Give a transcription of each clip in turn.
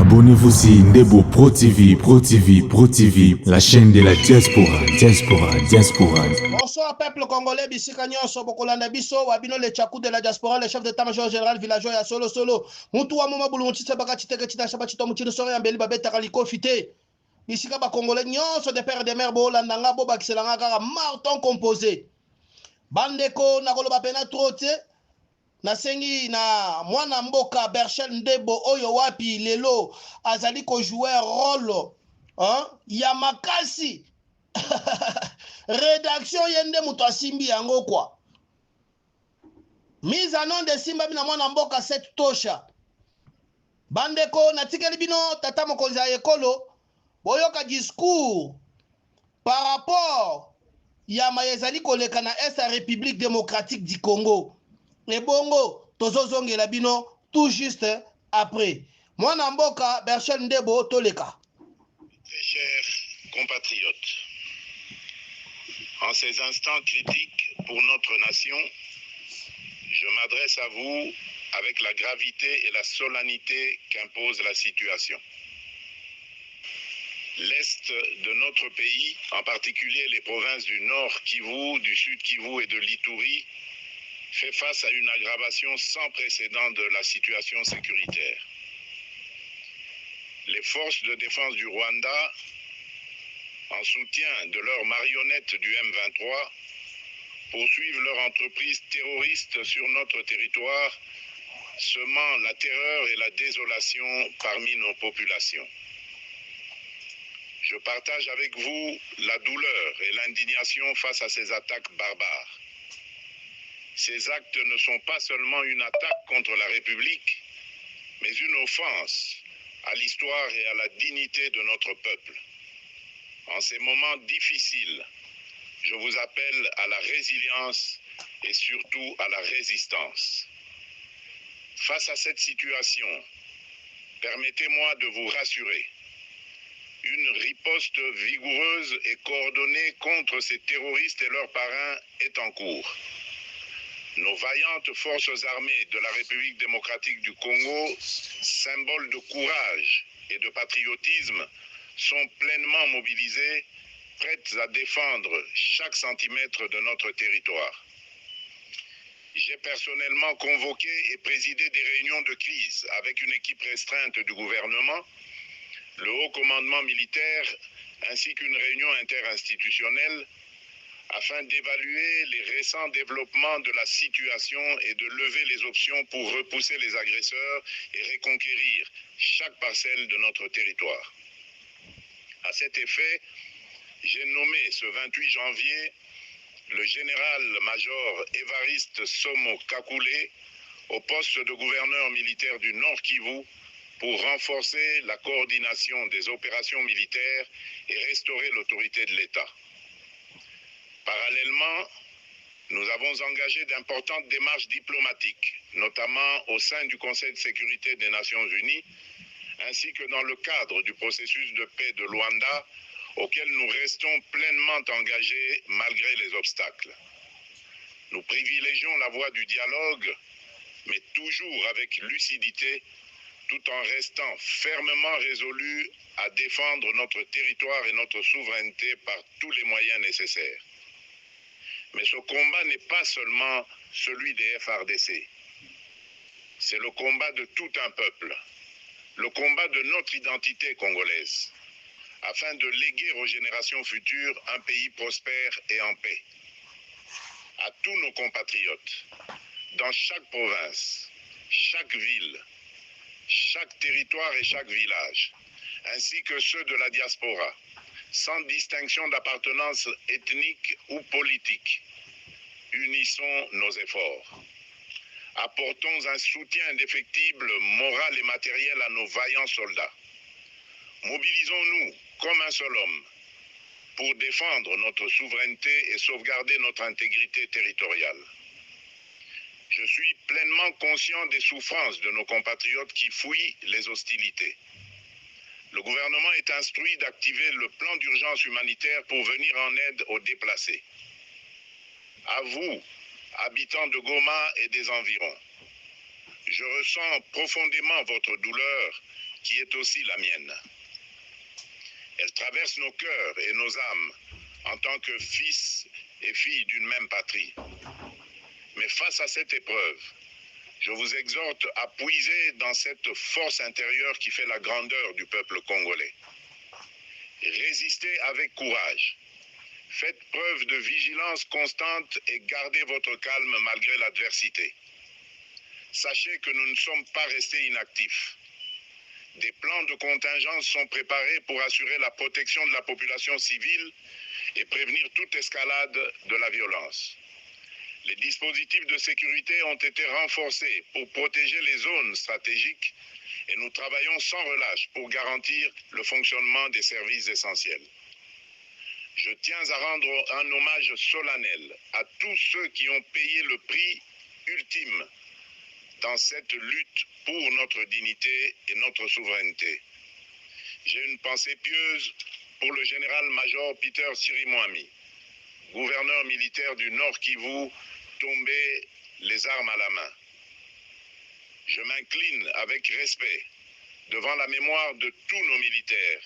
Abonnez-vous sur Ndebo Pro TV, Pro TV, Pro TV, la chaîne de la diaspora, diaspora. Bonsoir peuple congolais, bisika nyonso bokolanda biso wabino le chakou de la diaspora, le chef d'état-major général villageois ya solo mutu wa moma bulu mutise baka chiteke chita shaba chito muchino sori ambeli babeta kaliko fité bisika ba congolais nyonso de père de mère bo landanga bo bakiselanga kaka marton composé bandeko nakoloba pena trote nasengi na mwana mboka Berchel Ndebo oyo wapi lelo azali ko jouer rôle ya makasi rédaction yende muto asimbi yango kwa mise en nom de simba bina mwana mboka set tosha bandeko natikeli bino tata mokonzi ya ekolo boyoka discours par rapport ya mayezali koleka na est ya République démocratique du Congo ebongo tozozongela bino tout juste après mwana mboka Berchel Ndebo toleka. Très chers compatriotes, en ces instants critiques pour notre nation, je m'adresse à vous avec la gravité et la solennité qu'impose la situation. L'Est de notre pays, en particulier les provinces du Nord Kivu, du Sud Kivu et de l'Ituri, fait face à une aggravation sans précédent de la situation sécuritaire. Les forces de défense du Rwanda, en soutien de leurs marionnettes du M23, poursuivent leur entreprise terroriste sur notre territoire, semant la terreur et la désolation parmi nos populations. Je partage avec vous la douleur et l'indignation face à ces attaques barbares. Ces actes ne sont pas seulement une attaque contre la République, mais une offense à l'histoire et à la dignité de notre peuple. En ces moments difficiles, je vous appelle à la résilience et surtout à la résistance. Face à cette situation, permettez-moi de vous rassurer. Une riposte vigoureuse et coordonnée contre ces terroristes et leurs parrains est en cours. Nos vaillantes forces armées de la République démocratique du Congo, symboles de courage et de patriotisme, sont pleinement mobilisées, prêtes à défendre chaque centimètre de notre territoire. J'ai personnellement convoqué et présidé des réunions de crise avec une équipe restreinte du gouvernement, le haut commandement militaire ainsi qu'une réunion interinstitutionnelle afin d'évaluer les récents développements de la situation et de lever les options pour repousser les agresseurs et reconquérir chaque parcelle de notre territoire. À cet effet, j'ai nommé ce 28 janvier le général-major Évariste Somo Kakule au poste de gouverneur militaire du Nord Kivu pour renforcer la coordination des opérations militaires et restaurer l'autorité de l'État. Parallèlement, nous avons engagé d'importantes démarches diplomatiques, notamment au sein du Conseil de sécurité des Nations Unies, ainsi que dans le cadre du processus de paix de Luanda, auquel nous restons pleinement engagés malgré les obstacles. Nous privilégions la voie du dialogue, mais toujours avec lucidité, tout en restant fermement résolus à défendre notre territoire et notre souveraineté par tous les moyens nécessaires. Mais ce combat n'est pas seulement celui des FARDC. C'est le combat de tout un peuple, le combat de notre identité congolaise, afin de léguer aux générations futures un pays prospère et en paix. À tous nos compatriotes, dans chaque province, chaque ville, chaque territoire et chaque village, ainsi que ceux de la diaspora, sans distinction d'appartenance ethnique ou politique, unissons nos efforts. Apportons un soutien indéfectible, moral et matériel à nos vaillants soldats. Mobilisons-nous comme un seul homme pour défendre notre souveraineté et sauvegarder notre intégrité territoriale. Je suis pleinement conscient des souffrances de nos compatriotes qui fuient les hostilités. Le gouvernement est instruit d'activer le plan d'urgence humanitaire pour venir en aide aux déplacés. À vous, habitants de Goma et des environs, je ressens profondément votre douleur qui est aussi la mienne. Elle traverse nos cœurs et nos âmes en tant que fils et filles d'une même patrie. Mais face à cette épreuve, je vous exhorte à puiser dans cette force intérieure qui fait la grandeur du peuple congolais. Résistez avec courage. Faites preuve de vigilance constante et gardez votre calme malgré l'adversité. Sachez que nous ne sommes pas restés inactifs. Des plans de contingence sont préparés pour assurer la protection de la population civile et prévenir toute escalade de la violence. Les dispositifs de sécurité ont été renforcés pour protéger les zones stratégiques et nous travaillons sans relâche pour garantir le fonctionnement des services essentiels. Je tiens à rendre un hommage solennel à tous ceux qui ont payé le prix ultime dans cette lutte pour notre dignité et notre souveraineté. J'ai une pensée pieuse pour le général-major Peter Sirimwami, gouverneur militaire du Nord Kivu, tombé les armes à la main. Je m'incline avec respect devant la mémoire de tous nos militaires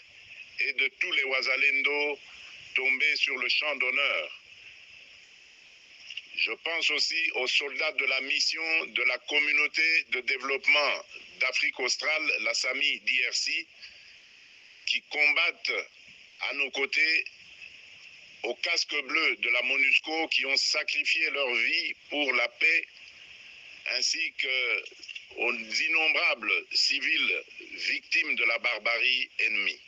et de tous les Wazalendo tombés sur le champ d'honneur. Je pense aussi aux soldats de la mission de la communauté de développement d'Afrique australe, la SAMI d'IRC, qui combattent à nos côtés aux casques bleus de la MONUSCO qui ont sacrifié leur vie pour la paix, ainsi qu'aux innombrables civils victimes de la barbarie ennemie.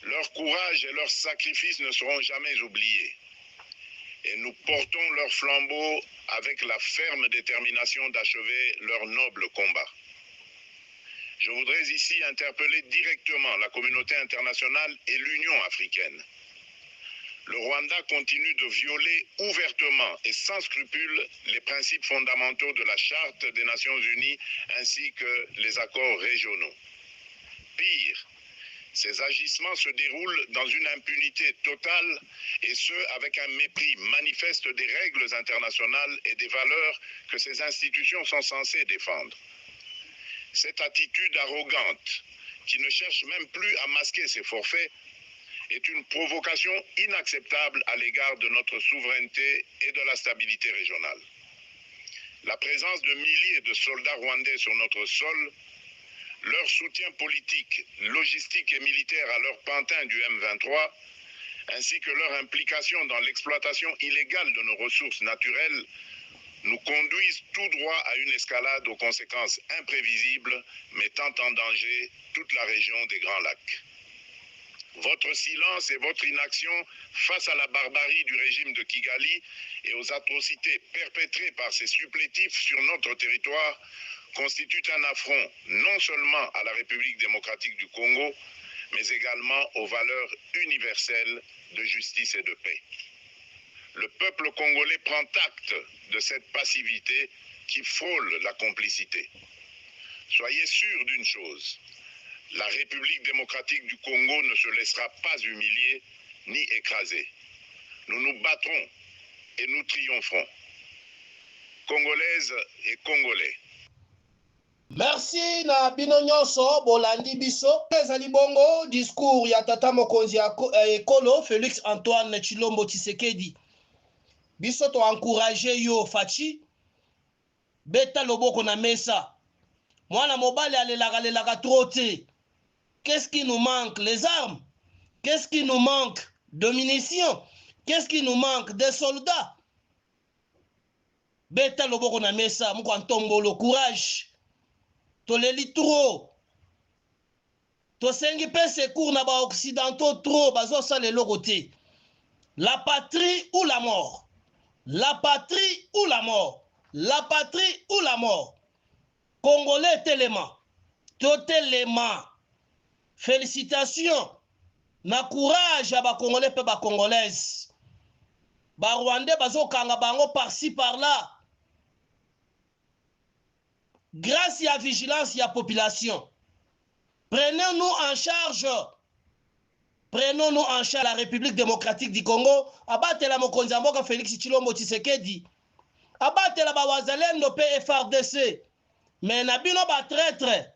Leur courage et leur sacrifice ne seront jamais oubliés. Et nous portons leur flambeau avec la ferme détermination d'achever leur noble combat. Je voudrais ici interpeller directement la communauté internationale et l'Union africaine. Le Rwanda continue de violer ouvertement et sans scrupule les principes fondamentaux de la Charte des Nations Unies ainsi que les accords régionaux. Pire, ces agissements se déroulent dans une impunité totale et ce, avec un mépris manifeste des règles internationales et des valeurs que ces institutions sont censées défendre. Cette attitude arrogante, qui ne cherche même plus à masquer ses forfaits, est une provocation inacceptable à l'égard de notre souveraineté et de la stabilité régionale. La présence de milliers de soldats rwandais sur notre sol, leur soutien politique, logistique et militaire à leur pantin du M23, ainsi que leur implication dans l'exploitation illégale de nos ressources naturelles, nous conduisent tout droit à une escalade aux conséquences imprévisibles, mettant en danger toute la région des Grands Lacs. Votre silence et votre inaction face à la barbarie du régime de Kigali et aux atrocités perpétrées par ces supplétifs sur notre territoire constituent un affront non seulement à la République démocratique du Congo, mais également aux valeurs universelles de justice et de paix. Le peuple congolais prend acte de cette passivité qui frôle la complicité. Soyez sûrs d'une chose, la République démocratique du Congo ne se laissera pas humilier ni écraser. Nous nous battrons et nous triompherons. Congolaises et Congolais. Merci na bino nyonso bolandi biso ezali bongo discours ya tata mokonzi ya ekolo Félix Antoine Tshilombo Tshisekedi. Biso to encourager yo Fachi beta loboko na mesa. Mwana mobali alelaka trop te. Qu'est-ce qui nous manque? Les armes. Qu'est-ce qui nous manque? De munitions. Qu'est-ce qui nous manque? Des soldats. Beta loboko na mesa mko ntombolo courage. Toleli trop. Tosengi pe secours na ba occidentaux trop bazo sale lokote. La patrie ou la mort. La patrie ou la mort. La patrie ou la mort. Congolais téléma. Totéléma. Félicitations. Na courage à ba Congolais pe ba Congolaises. Ba Rwandais bazo kanga bango par-ci par-là. Grâce à la vigilance de la population, prenons-nous en charge. Prenons-nous en charge la République démocratique du Congo. Abattre la mokonzi mboka Félix Tshilombo Tshisekedi. Abattre la Wazalendo PFRDC. Mais na bino ba traître.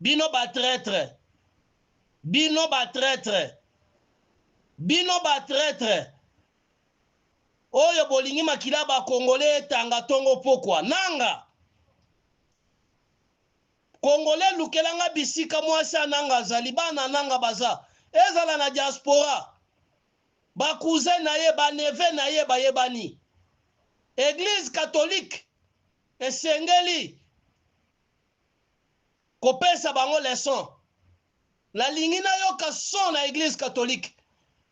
bino ba traître, bino ba traître, bino ba traître. Oyo bolingi makila ba Congolais tanga tongo pokwa nanga. Congolais lukelanga bisika mwasa nanga zalibana nanga baza. Ezala na diaspora. Ba cousin na ye ba neve na ye ba yebani. Église catholique esengeli kopesa bango leçon. La lingina yoka son na église catholique.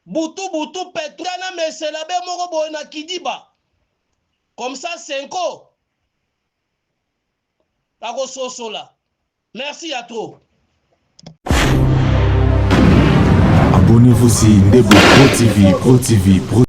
Butu butu petrana mesela be moko boye na kidiba. Comme ça Senko. Ako sosola. Merci à toi. Abonnez-vous sur Ndebo Pro TV, Pro TV, Pro